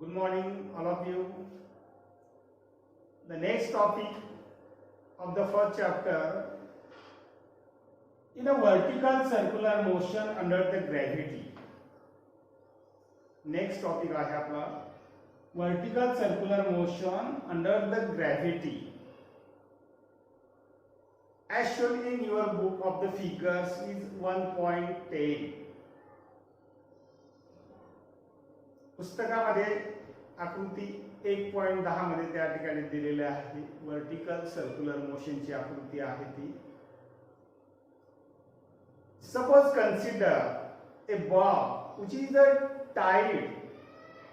Good morning, all of you. The next topic of the first chapter, in a vertical circular motion under the gravity. Next topic आहे आपला vertical circular motion under the gravity. As shown in your book of the figures is 1.10. पुस्तकामध्ये आकृती 1.10 मध्ये त्या ठिकाणी दिलेली आहे. Vertical circular मोशनची आकृती आहे ती. Suppose consider a ball which is tied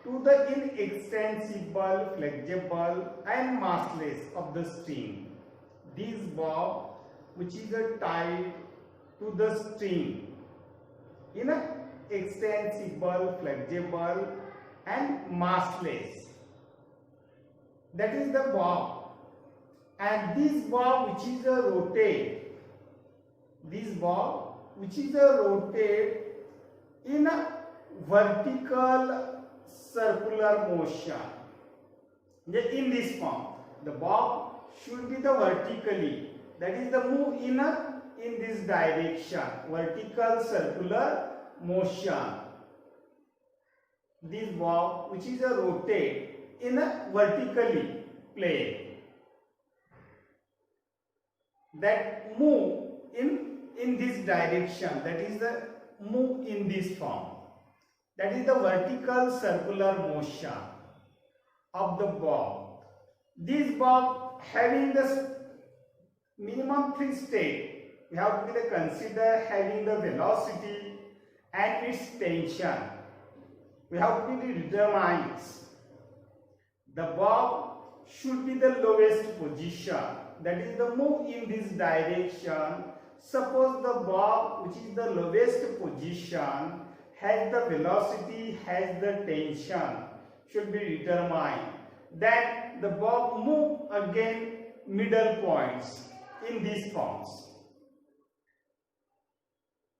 to the inextensible, flexible and massless of the string. This ball which is tied to the string in a extensible, flexible and massless. That is the ball. And this ball which is a rotate, this ball which is a rotate in a vertical circular motion. In this form, the ball should be the vertically, that is the move in this direction, vertical circular motion. This ball which is a rotate in a vertically plane, that move in this direction, that is the move in this form, that is the vertical circular motion of the ball. This ball having the minimum three state, we have to consider having the velocity and its tension. We have to determine the ball should be the lowest position, that is the move in this direction. Suppose the ball which is the lowest position has the velocity, has the tension, should be determined. Then the ball move again middle points in these forms.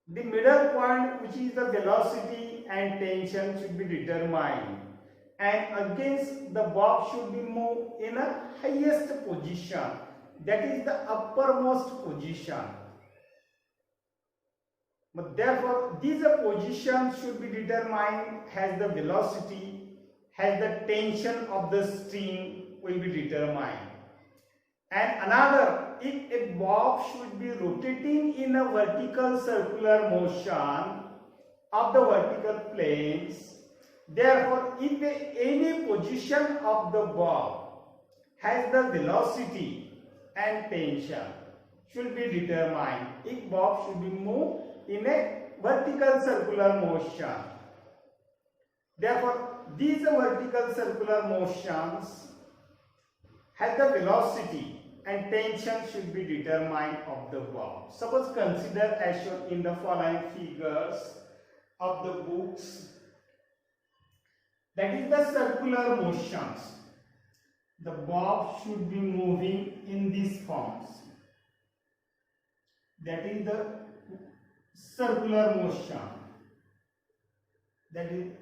The middle point which is the velocity and tension should be determined, and against the ball should be moved in a highest position, that is the uppermost position. But therefore this position should be determined, has the velocity, has the tension of the string will be determined. And another, if a ball should be rotating in a vertical circular motion of the vertical planes, therefore if any position of the ball has the velocity and tension should be determined, if ball should be moved in a vertical circular motion. Therefore these vertical circular motions has the velocity and tension should be determined of the ball. Suppose consider as shown in the following figures of the books, that is the circular motions. The ball should be moving in these forms, that is the circular motion. That is,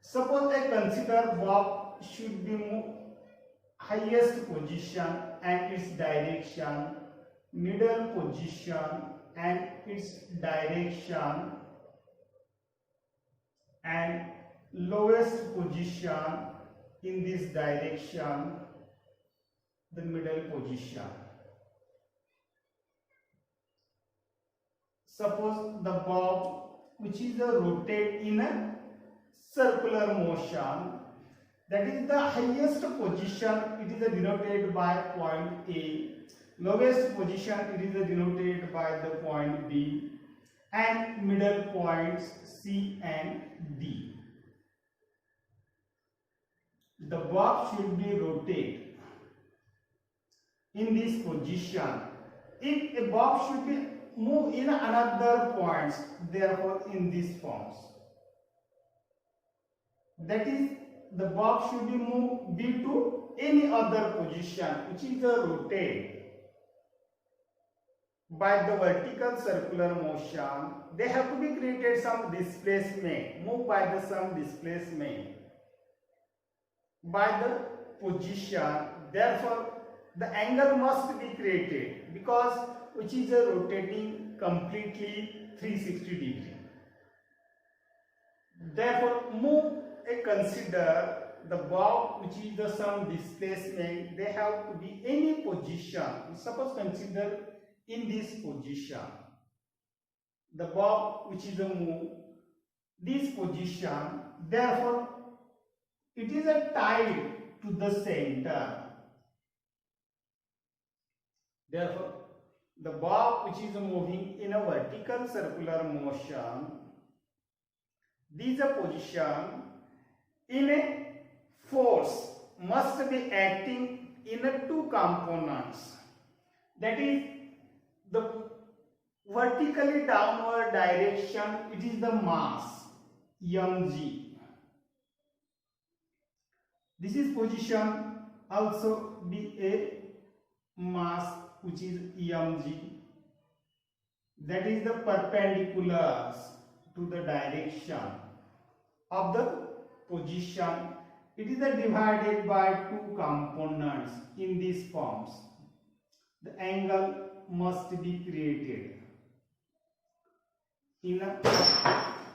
suppose I consider ball should be moved highest position and its direction, middle position and its direction, and lowest position in this direction, the middle position. Suppose the ball which is a rotate in a circular motion, that is the highest position, it is denoted by point A, lowest position it is denoted by the point B, and middle points C and D. The ball should be rotated in this position. If a ball should be moved in another points, therefore in these forms, that is the ball should be moved due to any other position which is a rotate by the vertical circular motion. They have to be created some displacement, moved by the some displacement. by the position. Therefore, the angle must be created because which is rotating completely 360 degree. Therefore, consider the bob which is the some displacement. They have to be any position. Suppose consider in this position. The bob which is a move this position. Therefore, it is a tied to the center. Therefore, the bob which is moving in a vertical circular motion, this position in a force must be acting in a two components. That is the vertically downward direction, it is the mass mg. This is position also be a mass which is mg, that is the perpendicular to the direction of the position. It is divided by two components in these forms. The angle must be created in a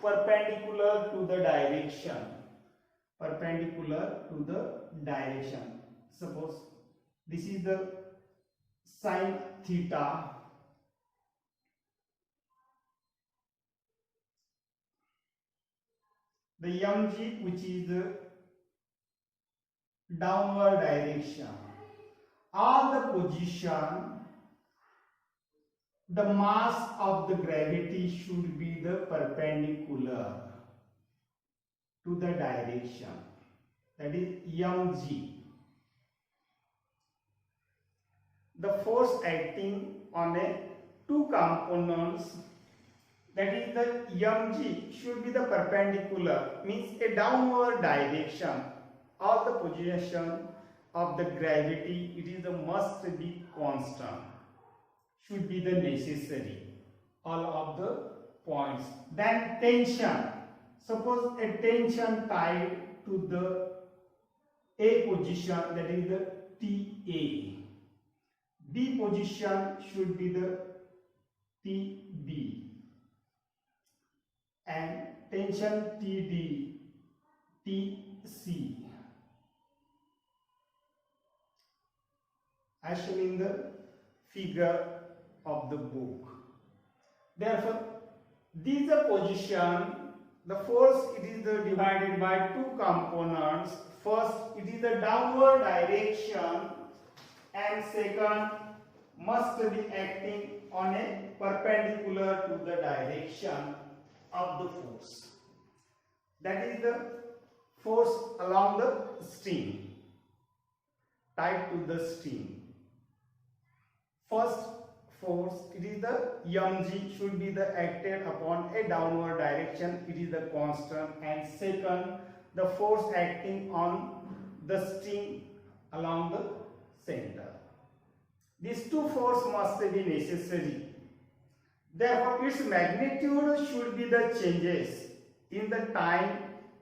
perpendicular to the direction. Perpendicular to the direction. Suppose this is the sine theta. The mg which is the downward direction. On the position, the mass of the gravity should be the perpendicular to the direction, that is mg. The force acting on a two components, that is the mg should be the perpendicular, means a downward direction of the position of the gravity. It is the must be constant, should be the necessary all of the points. Then tension. Suppose a tension tied to the A position, that is the TA. B position should be the TB, and tension TD, TC, as shown in the figure of the book. Therefore, these are position. The force, it is divided by two components. First, it is the downward direction, and second, must be acting on a perpendicular to the direction of the force. That is the force along the string, tied to the string. First force, it is the mg should be the acted upon a downward direction, it is the constant. And second, the force acting on the string along the center. These two forces must be necessary. Therefore, its magnitude should be the changes in the time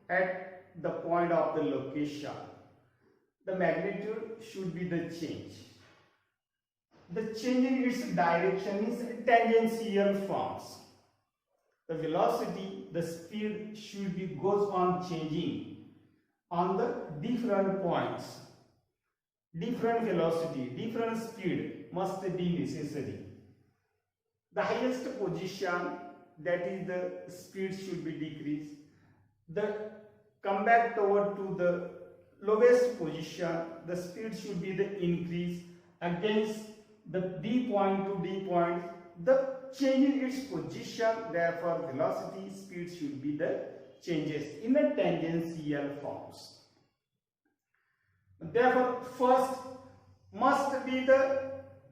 at the point of the location. The magnitude should be the change. The change in its direction is tangential forms. The velocity, the speed should be goes on changing on the different points. Different velocity, different speed must be necessary. The highest position, that is the speed should be decreased. The come back toward to the lowest position, the speed should be the increase against the D point to D point, the change in its position. Therefore, velocity, speed should be the changes in the tangential forms. Therefore, first must be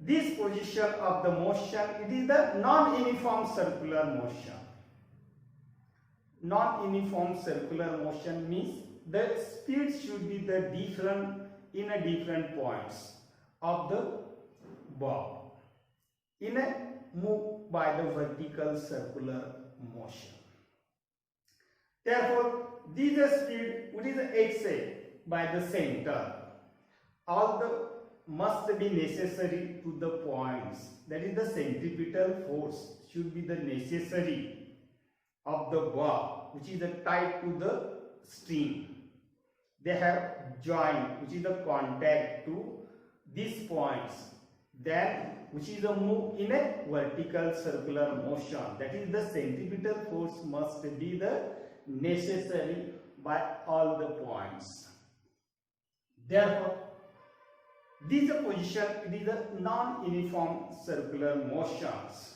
this position of the motion. It is the non-uniform circular motion. Non-uniform circular motion means the speed should be the different in a different points of the bob in a move by the vertical circular motion. Therefore, this speed, what is the xa? by the center. All the must be necessary to the points. That is, the centripetal force should be the necessary of the bob, which is tied to the string. They have joined, which is the contact to these points, then which is a move in a vertical circular motion. That is, the centripetal force must be the necessary by all the points. Therefore, this position, it is a non-uniform circular motions.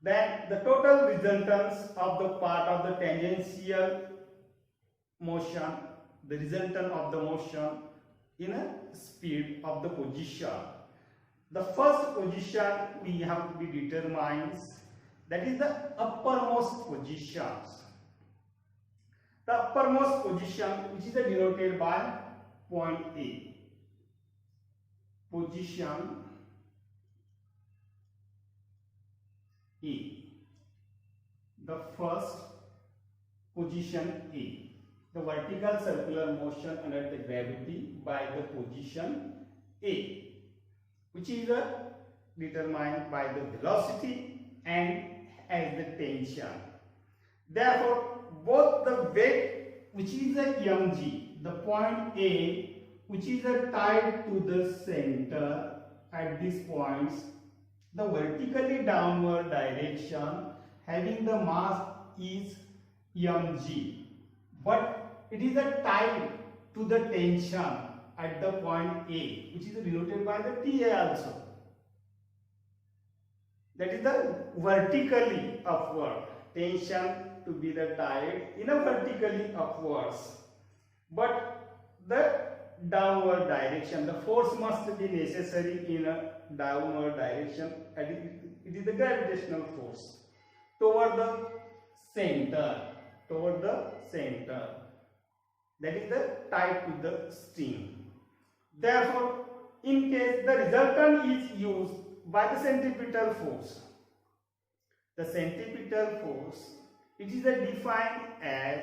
Then the total resultants of the part of the tangential motion, the resultant of the motion in a speed of the position. The first position we have to be determined, that is the uppermost positions. The uppermost position, which is denoted by point A. Position A. The first position A. The vertical circular motion under the gravity by the position A, which is determined by the velocity and as the tension. Therefore, both the weight, which is a mg, the point A, which is tied to the center at these points, the vertically downward direction having the mass is mg, but it is tied to the tension at the point A, which is denoted by the TA also. That is the vertically upward tension to be the tied in a vertically upwards, but the downward direction, the force must be necessary in a downward direction, and it is the gravitational force toward the center, that is the tied to the string. Therefore, in case the resultant is used by the centripetal force, the centripetal force, it is defined as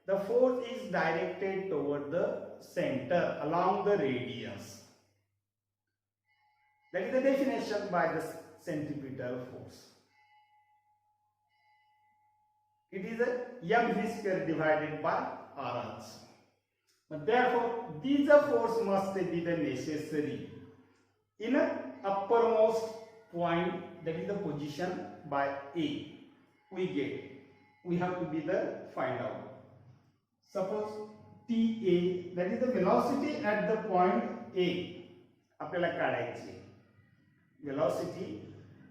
the force is directed toward the center along the radius. That is the definition by the centripetal force. It is a mv square divided by r also. But therefore, this force must be the necessary in a uppermost point, that is the position by A. We have to be the find out. Suppose TA, that is the velocity at the point A. आपल्याला काढायची velocity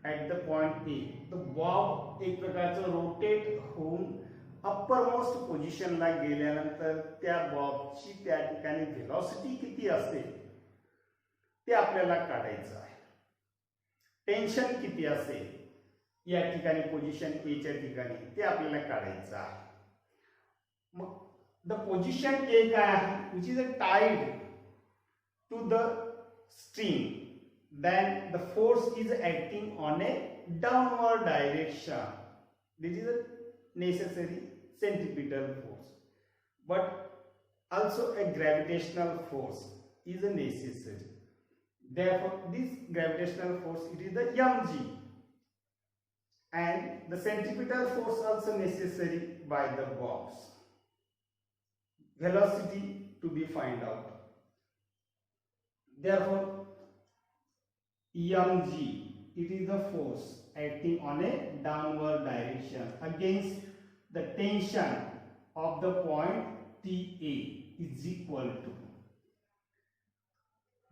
at the point A. The bob एक प्रकारचं rotate होऊन uppermost पोझिशनला गेल्यानंतर त्या बॉबची त्या ठिकाणी व्हेलॉसिटी किती असेल ते आपल्याला काढायचं आहे. टेन्शन किती असेल या ठिकाणी पोझिशन ए च्या ठिकाणी ते आपल्याला काढायचं आहे. मग द पोझिशन ए काय आहे, which is tied to the string, then the force is acting on a downward direction. This is a necessary centripetal force, but also a gravitational force is a necessary. Therefore, this gravitational force, it is the mg, and the centripetal force also necessary by the bobs. Velocity to be find out. Therefore, mg, it is the force acting on a downward direction against the tension of the point TA is equal to,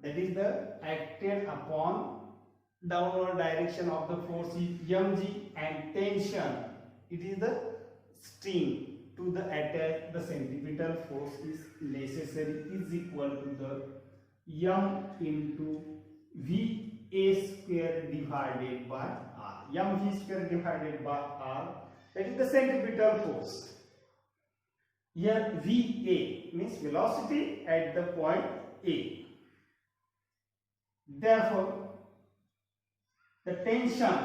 that is the acted upon downward direction of the force is mg, and tension, it is the string to the attach the centripetal force is necessary is equal to the m into VA square divided by r. mv square divided by r, that is the centripetal force. Here VA means velocity at the point A. Therefore, the tension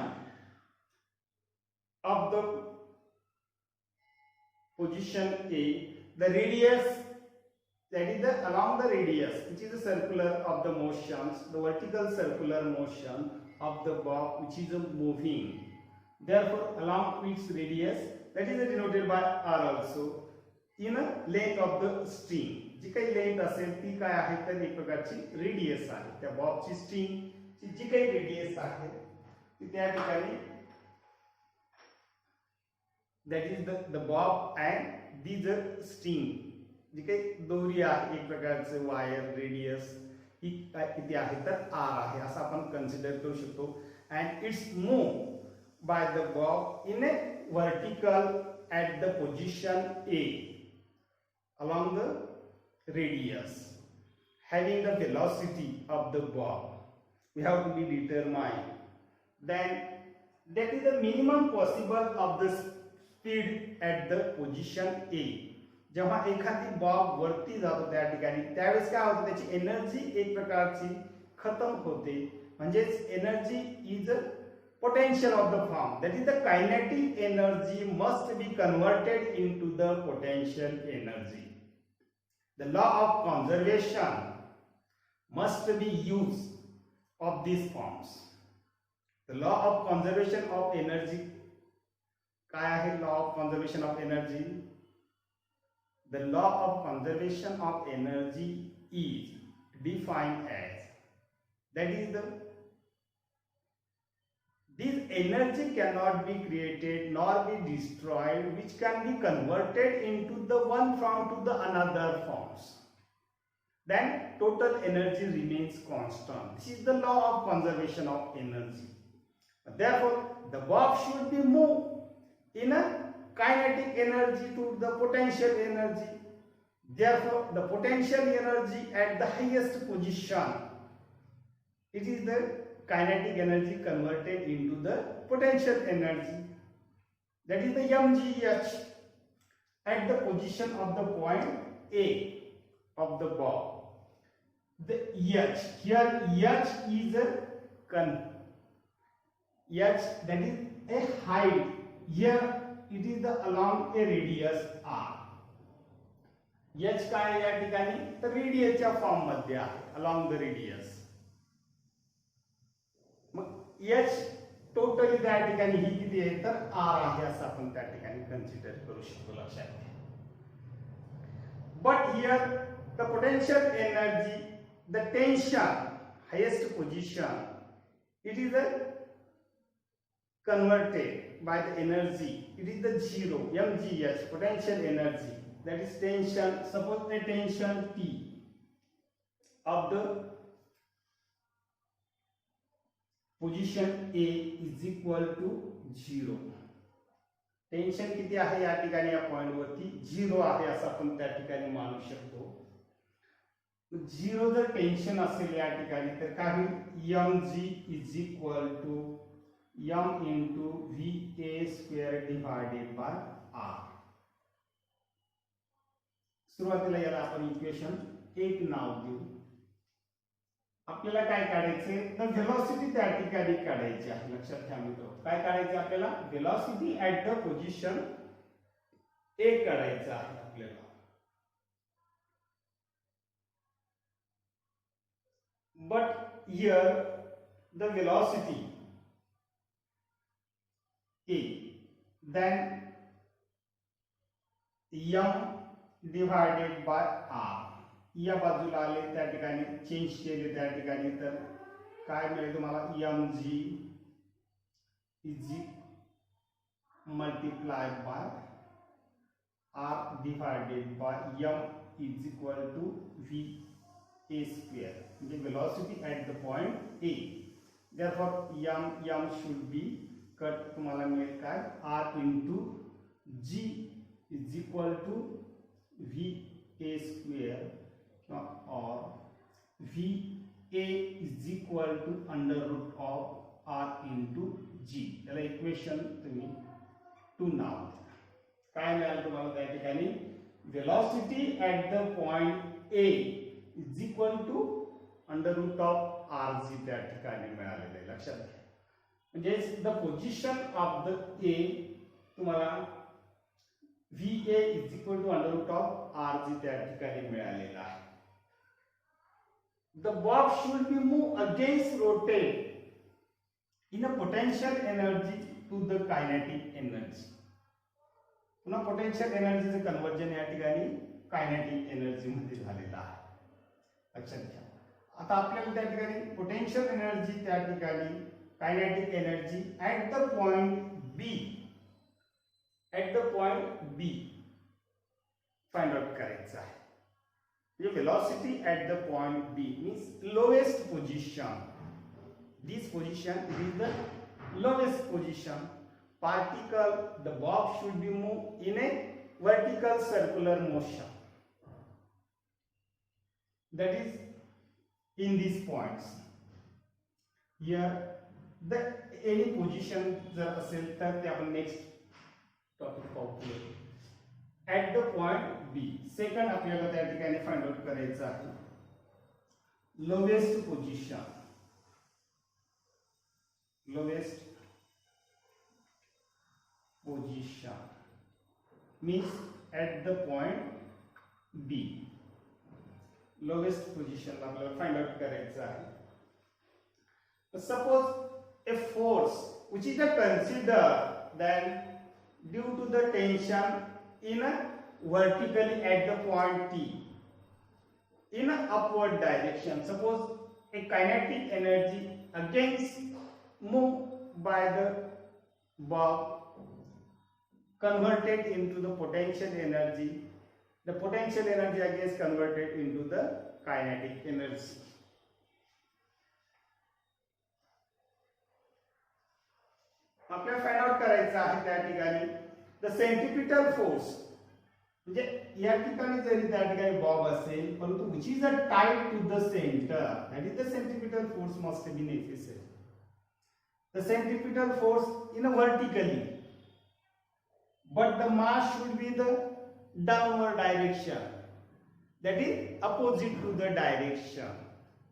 of the position A, the radius that is the along the radius, which is the circular of the motions, the vertical circular motion of the bob which is moving. Therefore, along its radius, that is denoted by r also, in a length of the string. जी काही length असेल ती काय आहे तर एक प्रकारची radius आहे. त्या बॉबची स्ट्रिंग जी काही रेडियस आहे ती त्या ठिकाणी that is the bob and these string जी काही दोरी आहे एक प्रकारचे वायर रेडियस ही किती आहे तर r आहे असं आपण कन्सिडर करू शकतो. and it's moved by the bob in a vertical at the position A along the radius, having the velocity of the bob we have to be determined. Then that is the minimum possible of the speed at the position A. जेव्हा एखादी Bob वरती जातो त्या ठिकाणी त्यावेळेस काय होतं त्याची एनर्जी एक प्रकारची खतम होते. म्हणजेच energy is potential of the form, that is the kinetic energy must be converted into the potential energy. The law of conservation must be used of these forms. The law of conservation of energy, काय आहे law of conservation of energy? The law of conservation of energy is defined as, that is the this energy cannot be created nor be destroyed, which can be converted into the one form to the another forms. Then total energy remains constant. This is the law of conservation of energy. Therefore, the bob should be moved in a kinetic energy to the potential energy. Therefore, the potential energy at the highest position, it is the kinetic energy converted into the potential energy, that is the mgh at the position of the point A of the bob. The h here, h is a h, that is a height. Here it is the along a radius r. h काय या ठिकाणी तर रेडियसच्या form मध्ये आहे, along the radius. H totally त्या ठिकाणी ही किती आहे तर आर आहे असं आपण त्या ठिकाणी कन्सिडर करू शकतो. लक्षात घ्या. But here the potential energy, the tension highest position, it is converted by the energy, it is the zero mgh potential energy, that is tension. Suppose a tension T of the position A is equal to 0. Tension किती आहे या ठिकाणी या point वरती 0 आहे असं आपण त्या ठिकाणी मानू शकतो. 0 जर टेन्शन असेल या ठिकाणी तर काय होईल mg is equal to m into va square divided by r. सुरुवातीला याला आपण इक्वेशन 1 नाव देऊ. आपल्याला काय काढायचे तर व्हेलॉसिटी त्या ठिकाणी काढायची आहे. लक्षात घ्या मित्र, काय काढायचे आपल्याला velocity at the position A काढायचं आहे आपल्याला. But here the velocity A, then m divided by r. या बाजूला आले त्या ठिकाणी चेंज केले त्या ठिकाणी तर काय मिळेल तुम्हाला mg is multiply by r divided by m is equal to va square, म्हणजे velocity at the point A. Therefore m should be cut, तुम्हाला मिळेल काय r into g is equal to va square or va is equal to under root of r into g. याला equation तुम्ही 2 नाव. काय मिळालं तुम्हाला त्या ठिकाणी velocity at the point A is equal to under root of rg त्या ठिकाणी मिळालेलं आहे. लक्षात घ्या. म्हणजे the position of the A तुम्हाला VA is equal to under root of RG त्या ठिकाणी मिळालेला आहे. The bob should be moved against rotate in a potential energy to the kinetic energy. पुन्हा पोटेन्शियल एनर्जीचे कन्वर्जन या ठिकाणी कायनेटिक एनर्जी मध्ये झालेलं आहे. लक्षात घ्या. आता आपल्याला त्या ठिकाणी पोटेन्शियल एनर्जी त्या ठिकाणी kinetic energy at the point B find out करायचं आहे. The velocity at the point B means lowest position. This position is the lowest position. Particle, the bob should be moved in a vertical circular motion. That is in these points. Here, the any position जर असेल तर ते आपण next topic पाहू. At the point B, second आपल्याला त्या ठिकाणी find out करायचं आहे. Lowest position means at the point B. Lowest position आपल्याला फाइंड आउट करायचं आहे. Suppose a force which is considered then due to the tension in a vertically at the point T in an upward direction. Suppose a kinetic energy against move by the bob converted into the potential energy. The potential energy against converted into the kinetic energy. आपल्याला find out करायचं आहे त्या ठिकाणी the centripetal force. म्हणजे या ठिकाणी जरी त्या ठिकाणी बॉब असेल परंतु which is tied to the center, that is the centripetal force must be necessary. The centripetal force in a vertically, but the mass should be the downward direction, that is opposite to the direction.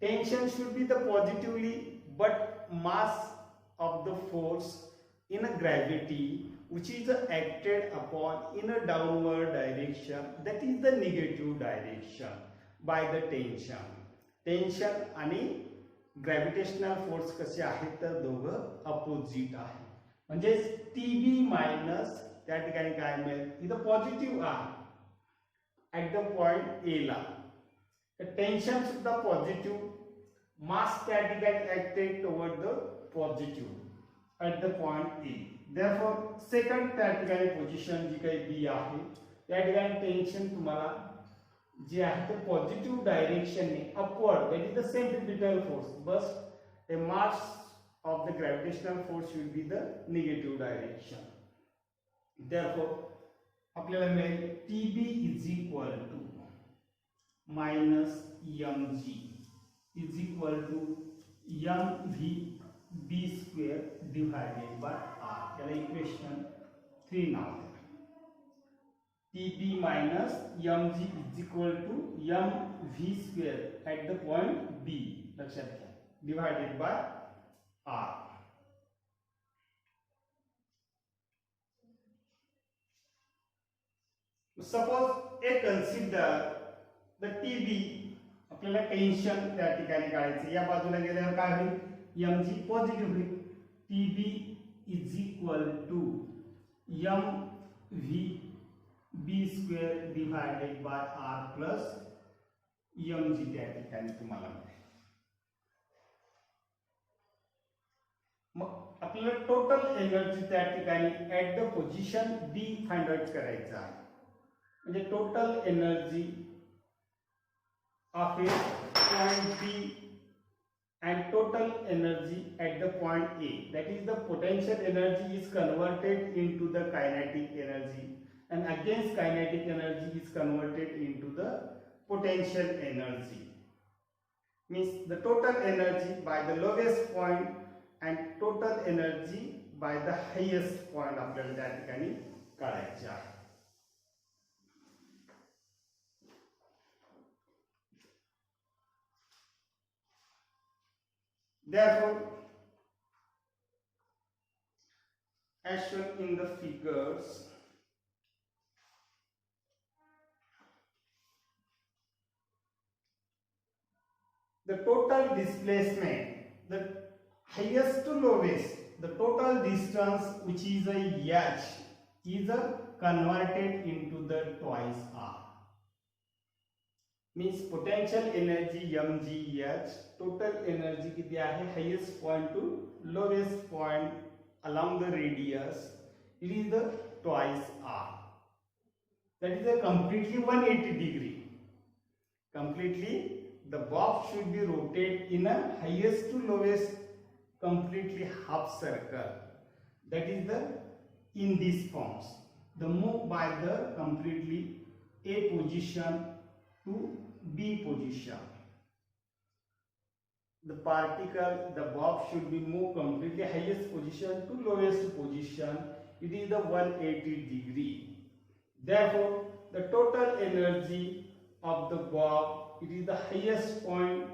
Tension should be the positively, but mass of the force in a gravity which is acted upon in a downward direction, that is the negative direction by the tension. Tension आणि gravitational force कसे आहेत तर दोघं opposite आहे. म्हणजे TB minus त्या ठिकाणी काय मिळेल, इथं पॉझिटिव्ह आहे ऍट द पॉइंट ए ला. टेन्शन सुद्धा पॉझिटिव्ह, मास त्या ठिकाणी acted toward the positive at the point A. Therefore, second त्या ठिकाणी पोझिशन जी काही बी आहे त्या ठिकाणी टेन्शन तुम्हाला जे आहे ते पॉझिटिव्ह डायरेक्शनने upward, that is the centripetal force, बस the mass of the gravitational force will be the negative direction. Therefore, आपल्याला मिळेल TB is equal to minus mg is equal to mv square divided by r. याला equation 3 नाव द्या. TB minus mg is equal to mv square at the point B. लक्षात घ्या, divided by r. Suppose a consider the TB, आपल्याला tension त्या ठिकाणी काढायचं. या बाजूला गेल्यावर काय होईल, mg पॉझिटिव्ह होईल. TB is equal to mv b square divided by r plus mg त्या ठिकाणी तुम्हाला मिळेल. मग आपल्याला टोटल एनर्जी त्या ठिकाणी at the position B find out करायचं आहे. म्हणजे total energy of A point B and total energy at the point A, that is the potential energy is converted into the kinetic energy and against kinetic energy is converted into the potential energy. Means the total energy by the lowest point and total energy by the highest point आपल्याला त्या ठिकाणी काढायचे आहे. Therefore, as shown in the figures, the total displacement, the highest to lowest, the total distance which is a h is converted into the twice r. Means potential energy mgh, total energy किती आहे, highest point to lowest point along the radius, it is the twice r. That is a completely 180 degree. Completely the bob should be rotated in a highest to lowest completely half circle. That is the in these forms. The move by the completely A position to B position. The particle, the bob should be moved completely highest position to lowest position. It is the 180 degree. Therefore, the total energy of the bob, it is the highest point,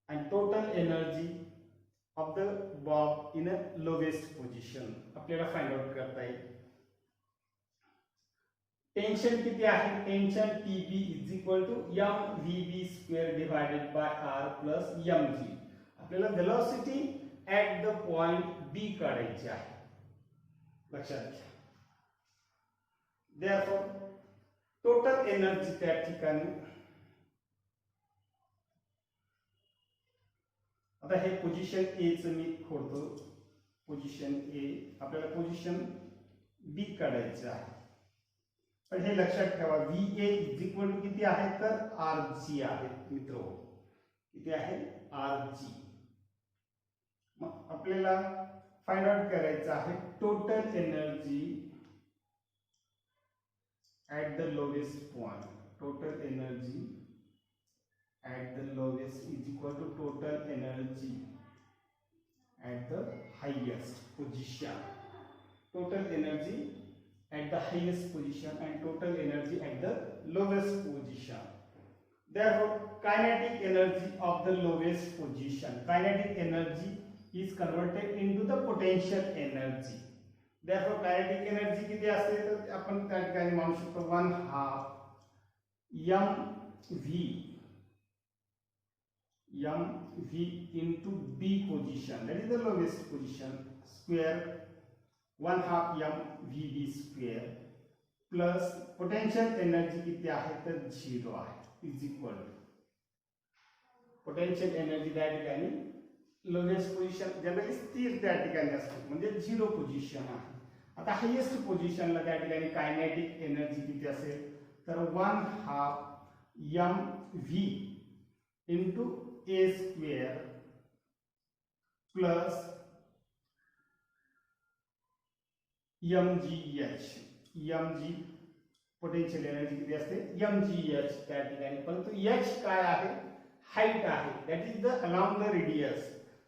and total energy of the bob in a lowest position आपल्याला find out करता येईल. Tension किती आहे, tension TB is equal to mvb square divided by r plus mg. आपल्याला velocity at the point B काढायची आहे, लक्षात घ्या. Therefore टोटल एनर्जी त्या ठिकाणी, आता हे पोझिशन ए च मी खोडतो, पोझिशन ए, आपल्याला पोझिशन बी काढायचं आहे. पण हे लक्षात ठेवा VA इज इक्वल टू किती आहे तर RG आहे मित्रो, किती आहे RG. मग आपल्याला फाइंड आउट करायचं आहे total energy at the lowest point. Total energy at the lowest is equal to total energy at the highest position. Total energy at the highest position and total energy at the lowest position. Therefore, kinetic energy of the lowest position, kinetic energy is converted into the potential energy. Therefore, kinetic energy किती असते तर आपण त्या ठिकाणी म्हणू शकतो 1/2 mv into B position, that is the lowest position, square 1/2 mvb square plus potential energy किती आहे तर 0 आहे, is equal to potential energy त्या ठिकाणी lowest position जनरली स्थिर त्या ठिकाणी असते म्हणजे 0 पोझिशन आहे. आता हायेस्ट पोझिशनला त्या ठिकाणी कायनेटिक एनर्जी किती असेल तर 1/2 mv into A square plus mgh. mg potential energy किती असते mgh त्या ठिकाणी, परंतु h काय आहे, हाइट आहे, that is the along the radius.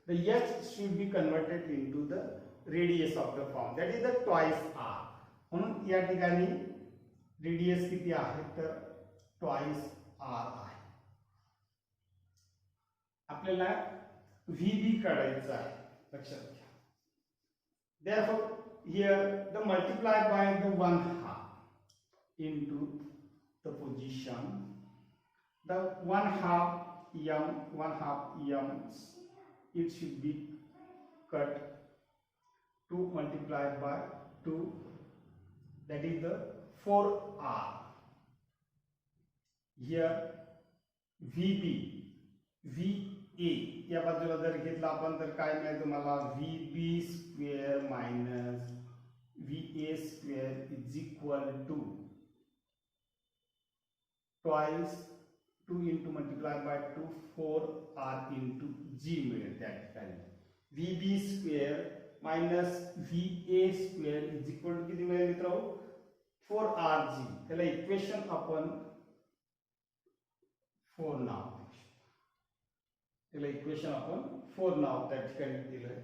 The h should be converted into the radius of the form, that is the twice r. म्हणून या ठिकाणी रेडियस किती आहे तर ट्वाइस r आहे. आपल्याला VB काढायचा आहे, लक्षात घ्या. Therefore, here the multiply by the 1/2 into the position, the 1/2 m, it should be cut, 2 multiplied by 2, that is the 4r. Here VB, VA या बाजूला जर घेतला आपण तर काय मिळेल तुम्हाला VB square minus VA square is equal to twice 2 into multiply by 2 4r into g मिळेल. त्या ठिकाणी VB square minus VA square is equal to किती मिळेल मित्रांनो 4rg. त्याला इक्वेशन आपण 4 नाव, त्याला इक्वेशन आपण 4 नाव त्या ठिकाणी दिलंय.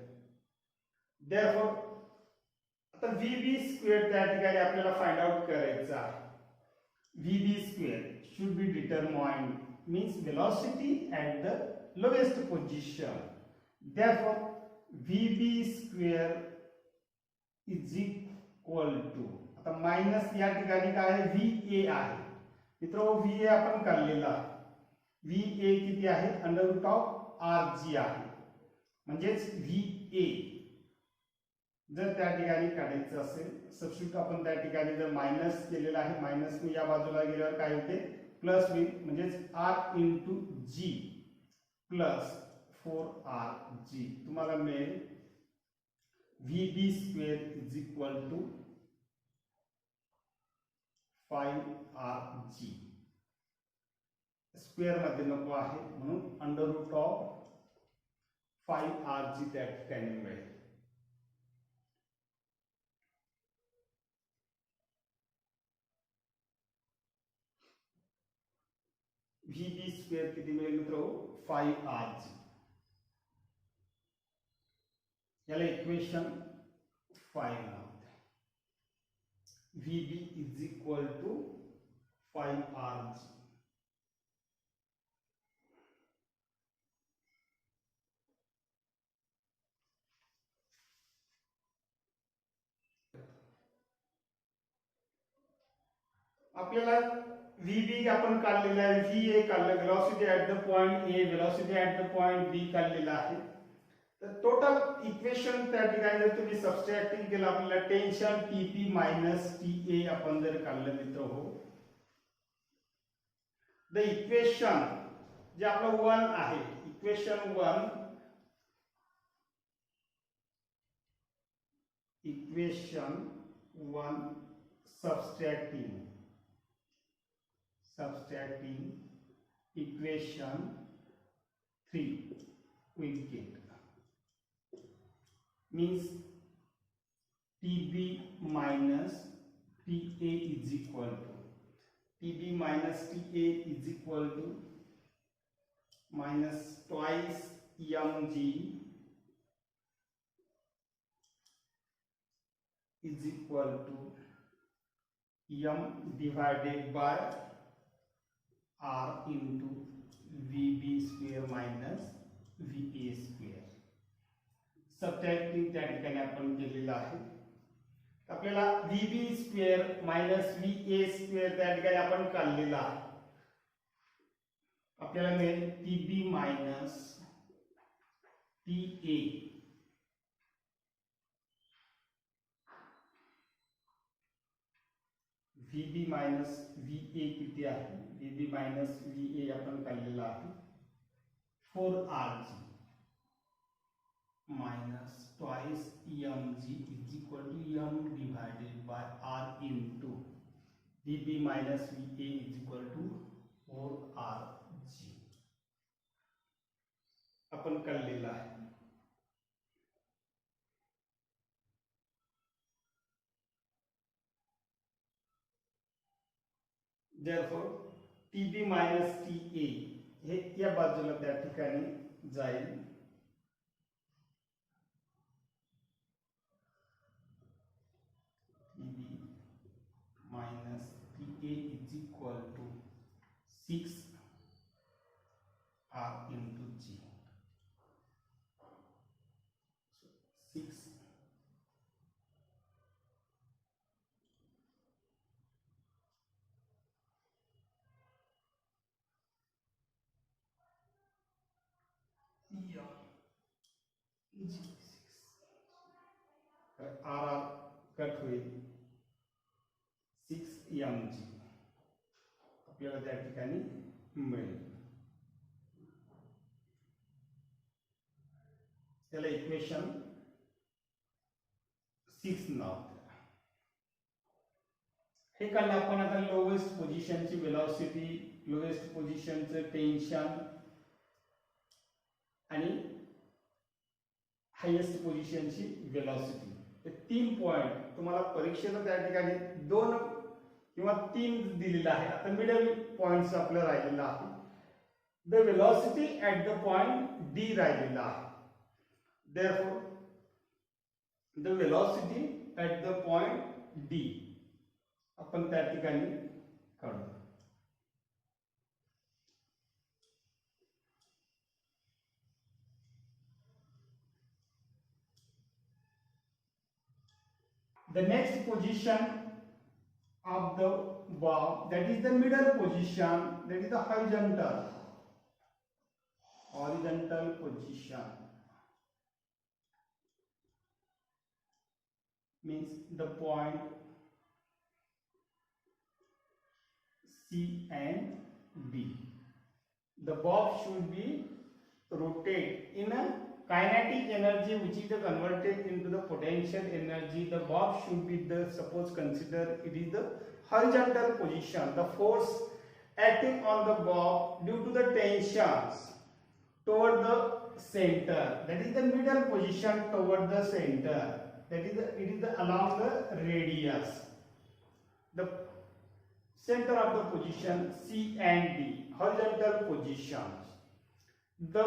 Therefore, आता VB स्क्वेअर त्या ठिकाणी आपल्याला फाइंड आउट करायचं आहे. VB square should be determined, means velocity at the lowest position. Therefore, VB square is equal to, आता माइनस या ठिकाणी काय आहे VA आहे मित्रो, VA आपण काढलेला आहे. व्ही ए किती आहे under root of R G आहे म्हणजेच व्ही ए जर त्या ठिकाणी काढायचं असेल सबस्टिट्यूट आपण त्या ठिकाणी जर मायनस केलेला आहे मायनस या बाजूला गेल्यावर काय होते प्लस होईल म्हणजेच are into ji plus 4rg तुम्हाला मिळेल V square is equal to 5rg square मध्ये नको आहे म्हणून अंडर रूट ऑफ 5rg त्या ठिकाणी मिळेल. व्ही स्क्वेअर किती मिळेल मित्र 5rg याला इक्वेशन 5 नाव V is equal to 5rg. आपल्याला व्ही आपण काढलेला आहे व्ही ए काढलं velocity at the point A velocity at the point B काढलेला आहे. तर टोटल इक्वेशन त्या ठिकाणी जर तुम्ही सबस्ट्रॅक्टिंग केलं आपल्याला tension TP minus T A आपण जर काढलं मित्र हो द इक्वेशन जे आपलं 1 आहे equation 1 subtracting equation 3 we get means TB minus TA is equal to TB minus TA is equal to minus twice mg is equal to m divided by r into vb square minus va square. Subtracting त्या ठिकाणी आपण केलेलं आहे. आपल्याला vb square minus va square त्या ठिकाणी आपण काढलेला आहे. आपल्याला मिळेल tb minus ta VB minus VA किती आहे VB मायनस VA आपण काढलेला आहे 4rg minus twice mg is equal to m divided by r into VB minus VA is equal to 4rg आपण काढलेला आहे. Therefore, TB minus TA हे या बाजूला त्या ठिकाणी जाईल. TB minus TA is equal to 6 R into G. So 6 R cut होईल 6 mg आपल्याला त्या ठिकाणी मिळेल. त्याला इक्वेशन 6 नाव हे काढलं आपण. आता लोवेस्ट पोझिशनची वेलोसिटी लोवेस्ट पोझिशनचं टेन्शन आणि हायेस्ट पोझिशनची वेलोसिटी हे 3 पॉइंट तुम्हाला परीक्षेला त्या ठिकाणी 2 किंवा 3 दिलेला आहे. आता मिडल पॉइंट्स आपलं राहिलेला आहे. The velocity at the point D राहिलेला आहे. Therefore, the velocity at the point D आपण त्या ठिकाणी काढू. The next position of the bob, that is the middle position, that is the horizontal. horizontal position means the point C and D. The bob should be rotate in a kinetic energy which is converted into the potential energy. The bob should be the, suppose consider it is the horizontal position. The force acting on the bob due to the tensions toward the center, that is the middle position toward the center, that is it is along the radius. The center of the position C and D, horizontal positions. The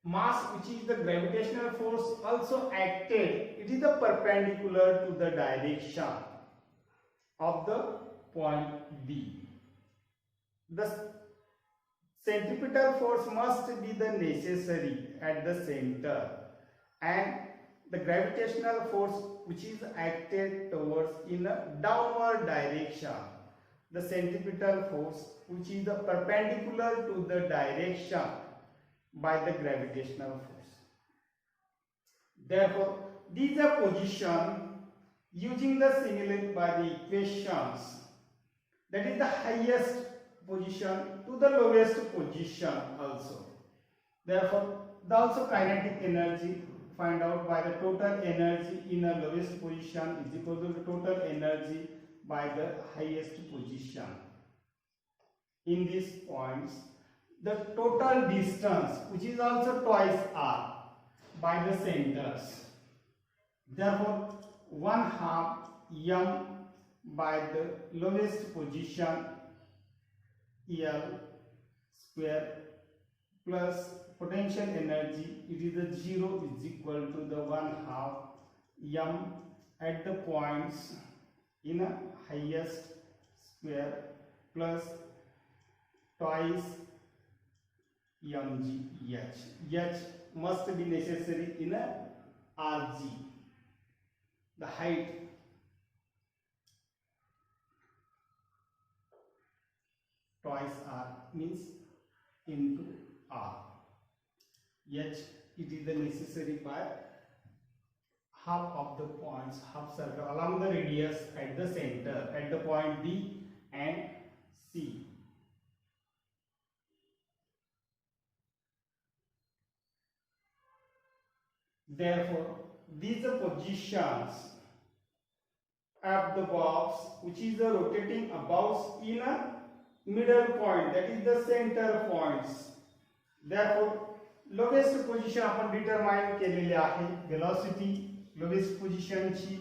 mass which is the gravitational force also acted, it is the perpendicular to the direction of the point D. The centripetal force must be the necessary at the center, and the gravitational force which is acted towards in a downward direction, the centripetal force which is the perpendicular to the direction by the gravitational force. Therefore, these are position using the simulate by the equations, that is the highest position to the lowest position also. Therefore, the also kinetic energy find out by the total energy in a lowest position is equal to the total energy by the highest position. In these points, the total distance which is also twice r by the centers. Therefore, 1/2 m by the lowest position L square plus potential energy, it is the 0 is equal to the 1/2 m at the points in a highest square plus twice mg h. H must be necessary in a rg, the height. Twice r means into r. H, it is the necessary by half of the points, half circle along the radius at the center, at the point D and C. Therefore, these are positions of the box which is rotating about in a middle point, that is the center points. Therefore, lowest position आपण determine केलेली आहे. velocity lowest position ची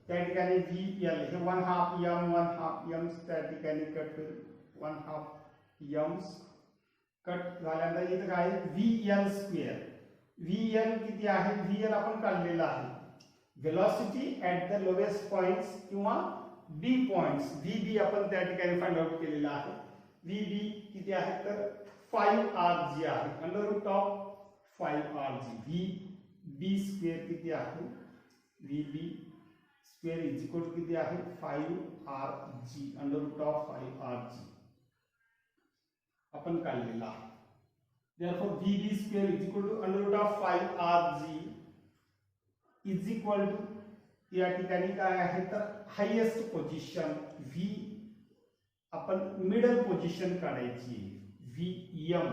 त्या ठिकाणी VL हे 1/2 m 1/2 m त्या ठिकाणी cut होईल. 1/2 m cut झाल्यानंतर इथे काय VL स्क्वेअर. VL किती आहे? VL आपण काढलेला आहे. velocity at the lowest points किंवा B points, VB आपण त्या ठिकाणी फाइंड आउट केलेला आहे. VB किती आहे तर 5rg आहे, under root of 5rg. VB square किती आहे? VB square is equal to किती आहे? 5rg, under root of 5rg आपण काढलेला आहे. therefore VB square is equal to under root of 5rg is equal to, या ठिकाणी काय आहे तर हायेस्ट पोझिशन V आपण मिडल पोझिशन काढायची. VM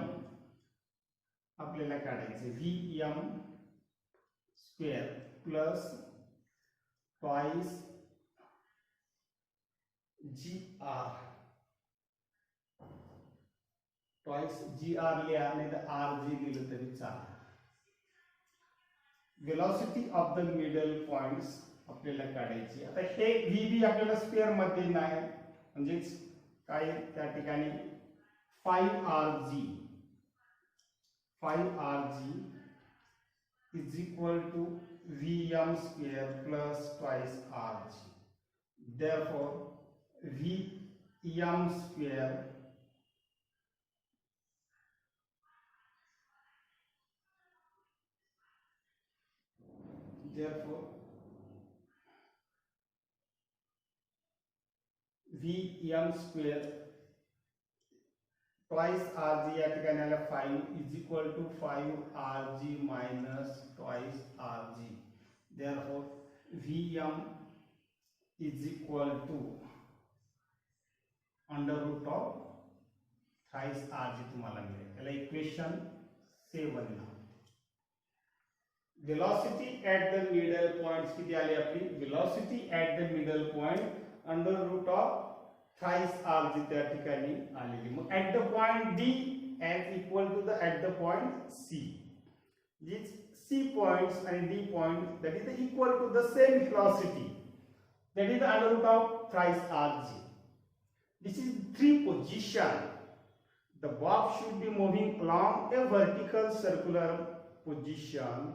आपल्याला काढायचे. VM square plus twice GR, twice GR लिहा नाही तर RG लिहिलं तरी चालेल. Velocity of the middle points आपल्याला काढायची. आता हे VB आपल्याला स्क्वेअर मध्ये नाही, म्हणजे काय त्या ठिकाणी 5rg is equal to VM square plus twice rg. Therefore VM square VM square twice rg या ठिकाणी आला 5 is equal to 5 rg minus twice rg. Therefore Vm is equal to under root of thrice rg तुम्हाला मिळेल. त्याला equation 7 ना. Velocity at the middle points किती आली आपली? Velocity at the middle point under root of thrice rg त्या ठिकाणी आलेली. मग at the point D and equal to the at the point C. These C points and D point that is equal to the same velocity. That is the under root of thrice rg. This is 3 position. The bob should be moving along a vertical circular position.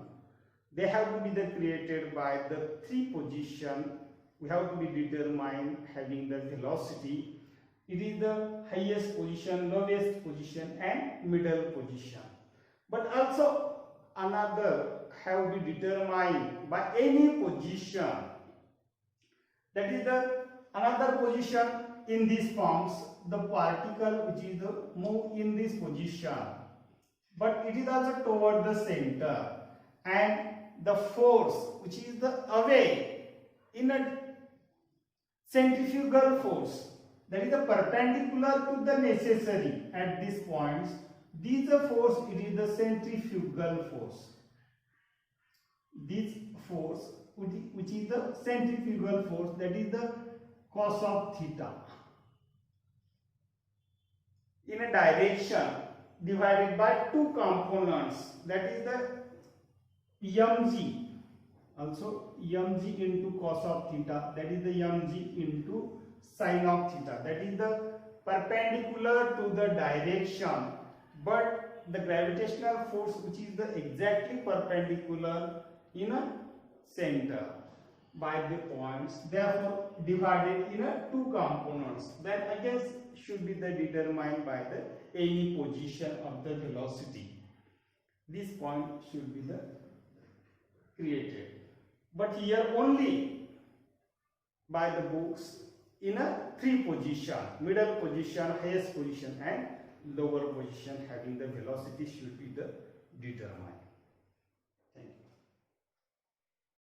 They have to be created by the 3 position. We have to be determined having the velocity. It is the highest position, lowest position and middle position. But also another have to be determined by any position. That is the another position in these forms. The particle which is the move in this position. But it is also toward the center. And the force which is the away in a centrifugal force that is the perpendicular to the necessary at these points. This force, it is the centrifugal force. This force which is the centrifugal force, that is the cos of theta in a direction divided by 2 components, that is the mg, also mg into cos of theta, that is the mg into sin of theta, that is the perpendicular to the direction, but the gravitational force which is the exactly perpendicular in a center by the points, therefore divided in a 2 components. Then again should be the determined by the any position of the velocity. This point should be the created, but here only by the books in a 3 position, middle position, highest position and lower position having the velocity should be the determined.